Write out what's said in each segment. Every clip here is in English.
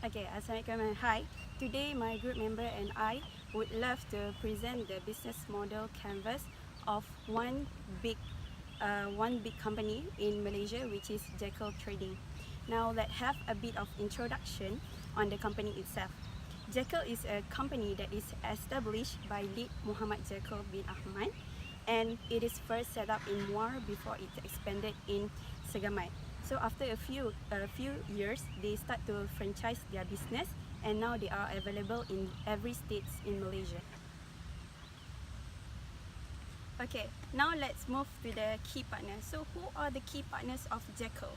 Okay, Assalamualaikum and hi. Today, my group member and I would love to present the business model canvas of one big company in Malaysia, which is JAKEL Trading. Now, let's have a bit of introduction on the company itself. JAKEL is a company that is established by lead Muhammad JAKEL bin Ahmad, and it is first set up in Muar before it expanded in Segamai. So after a few years, they start to franchise their business, and now they are available in every states in Malaysia. Okay, now let's move to the key partners. So who are the key partners of JAKEL?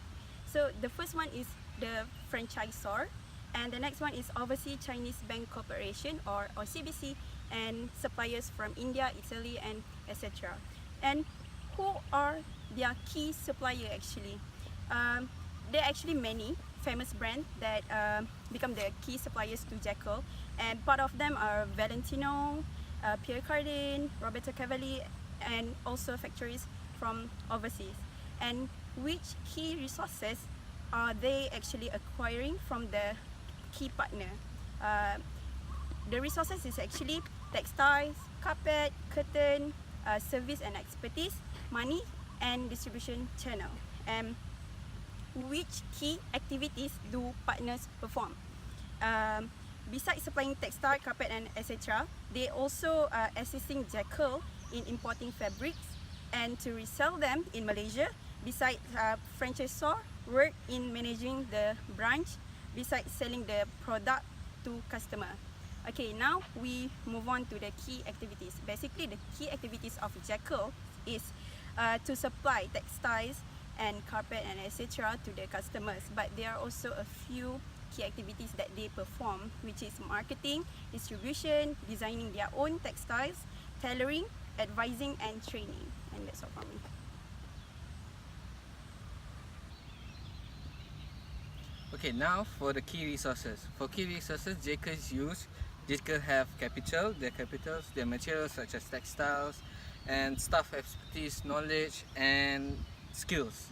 So the first one is the franchisor, and the next one is Overseas Chinese Bank Corporation or OCBC, and suppliers from India, Italy, and etc. And who are their key supplier actually? There are actually many famous brands that become the key suppliers to JAKEL, and part of them are Valentino, Pierre Cardin, Roberto Cavalli, and also factories from overseas. And which key resources are they actually acquiring from the key partner? Uh, the resources is actually textiles, carpet, curtain, service and expertise, money, and distribution channel. And which key activities do partners perform? Um, Besides supplying textile, carpet, and etc., they also assisting JAKEL in importing fabrics and to resell them in Malaysia. Besides, franchisor work in managing the branch. Besides selling the product to customer. Okay, now we move on to the key activities. Basically, the key activities of JAKEL is to supply textiles and carpet and etc. to the customers. But there are also a few key activities that they perform, which is marketing, distribution, designing their own textiles, tailoring, advising, and training. And that's all from me. Okay, now for the key resources. For key resources, JAKEL have capital, their capitals, their materials such as textiles and staff expertise, knowledge and skills.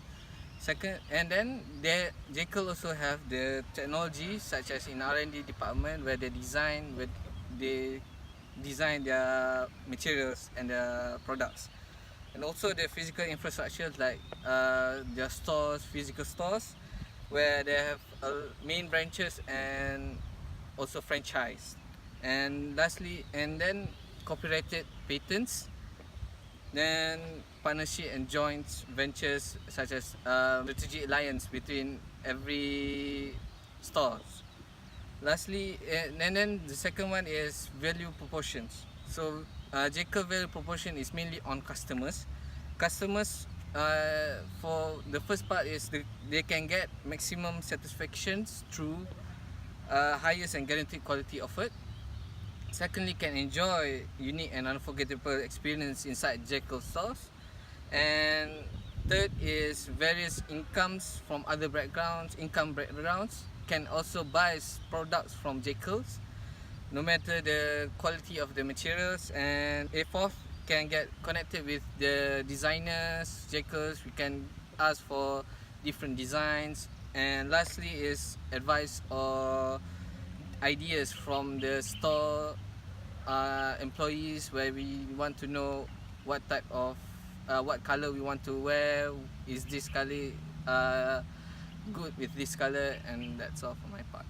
Second, and then JAKEL also have the technology such as in R&D department where they design their materials and their products, and also the physical infrastructure like their stores, physical stores, where they have main branches and also franchise. And lastly, and then copyrighted patents, then partnership and joint ventures such as strategic alliance between every stores. Lastly, and then the second one is value proportions. So JAKEL value proportion is mainly on customers. Customers, for the first part is they can get maximum satisfactions through highest and guaranteed quality offered. Secondly, can enjoy unique and unforgettable experience inside JAKEL stores. And third is various income backgrounds can also buy products from JAKELs no matter the quality of the materials. And fourth, can get connected with the designers, JAKELs. We can ask for different designs. And lastly is advice or ideas from the store employees, where we want to know what type of what color we want to wear. Is this color good with this color? And that's all for my part.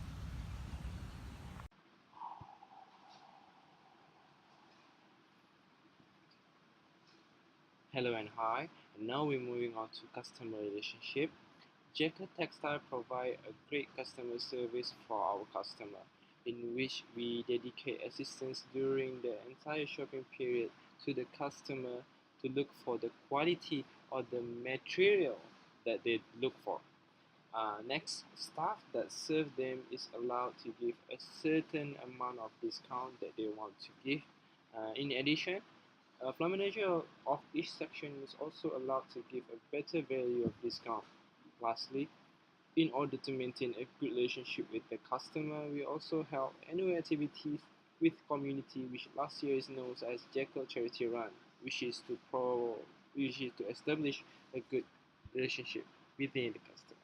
Hello and hi. And now we're moving on to customer relationship. JAKEL Textile provide a great customer service for our customer, in which we dedicate assistance during the entire shopping period to the customer to look for the quality or the material that they look for. Next, staff that serve them is allowed to give a certain amount of discount that they want to give. In addition, floor manager of each section is also allowed to give a better value of discount. Lastly, in order to maintain a good relationship with the customer, we also held annual activities with community, which last year is known as JAKEL Charity Run, which is to establish a good relationship within the customer.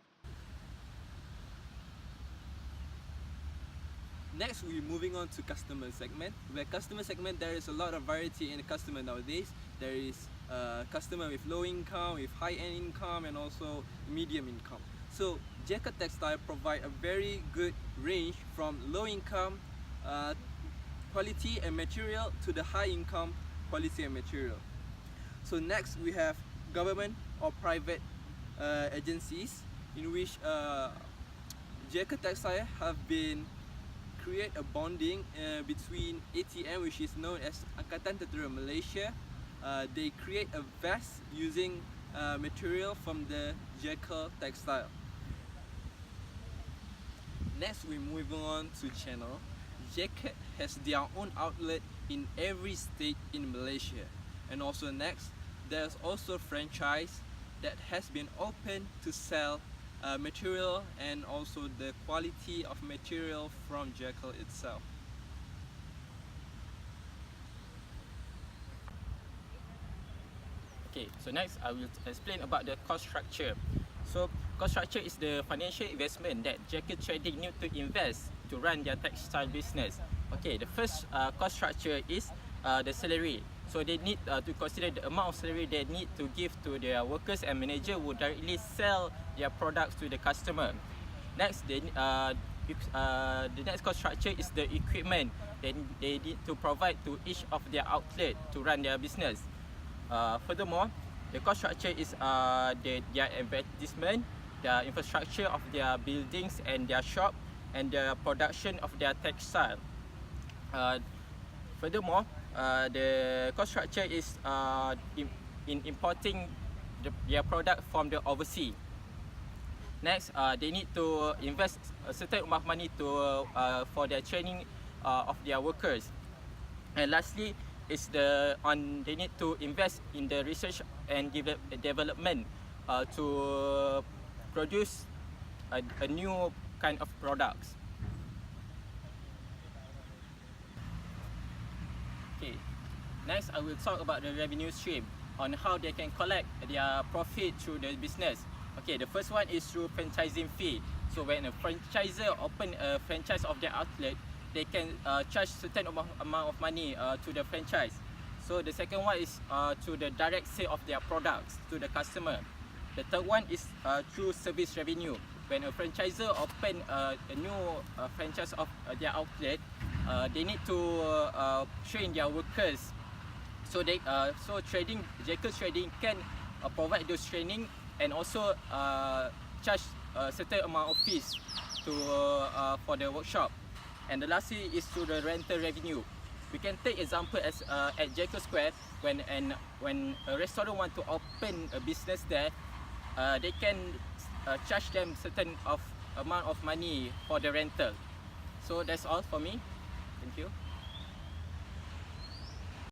Next, we're moving on to customer segment. Where customer segment, there is a lot of variety in the customer nowadays. There is customer with low income, with high-end income, and also medium income. So JAKEL Textile provide a very good range from low income quality and material to the high income quality and material. So next we have government or private agencies, in which JAKEL Textile have been create a bonding between ATM, which is known as Angkatan Tentera Malaysia. They create a vest using material from the JAKEL Textile. Next, we're moving on to channel. JAKEL has their own outlet in every state in Malaysia. And also next, there's also franchise that has been opened to sell material and also the quality of material from JAKEL itself. Okay, so next I will explain about the cost structure. So cost structure is the financial investment that JAKEL Trading need to invest to run their textile business. Okay, the first cost structure is the salary. So they need to consider the amount of salary they need to give to their workers and manager who directly sell their products to the customer. Next, the next cost structure is the equipment that they need to provide to each of their outlet to run their business. Furthermore, the cost structure is their advertisement, the infrastructure of their buildings and their shop, and the production of their textile. Furthermore, the cost structure is in importing their product from the overseas. Next, they need to invest a certain amount of money for their training of their workers. And lastly, is they need to invest in the research and development to produce a new kind of products. Okay, next I will talk about the revenue stream on how they can collect their profit through the business. Okay, the first one is through franchising fee. So when a franchisor open a franchise of their outlet, they can charge certain amount of money to the franchise. So the second one is through the direct sale of their products to the customer. The third one is through service revenue. When a franchisor open a new franchise of their outlet, they need to train their workers. So JAKEL Trading can provide those training and also charge a certain amount of fees for the workshop. And the last is through the rental revenue. We can take example as at JAKEL Square, when a restaurant want to open a business there, they can charge them certain amount of money for the rental. So that's all for me. Thank you.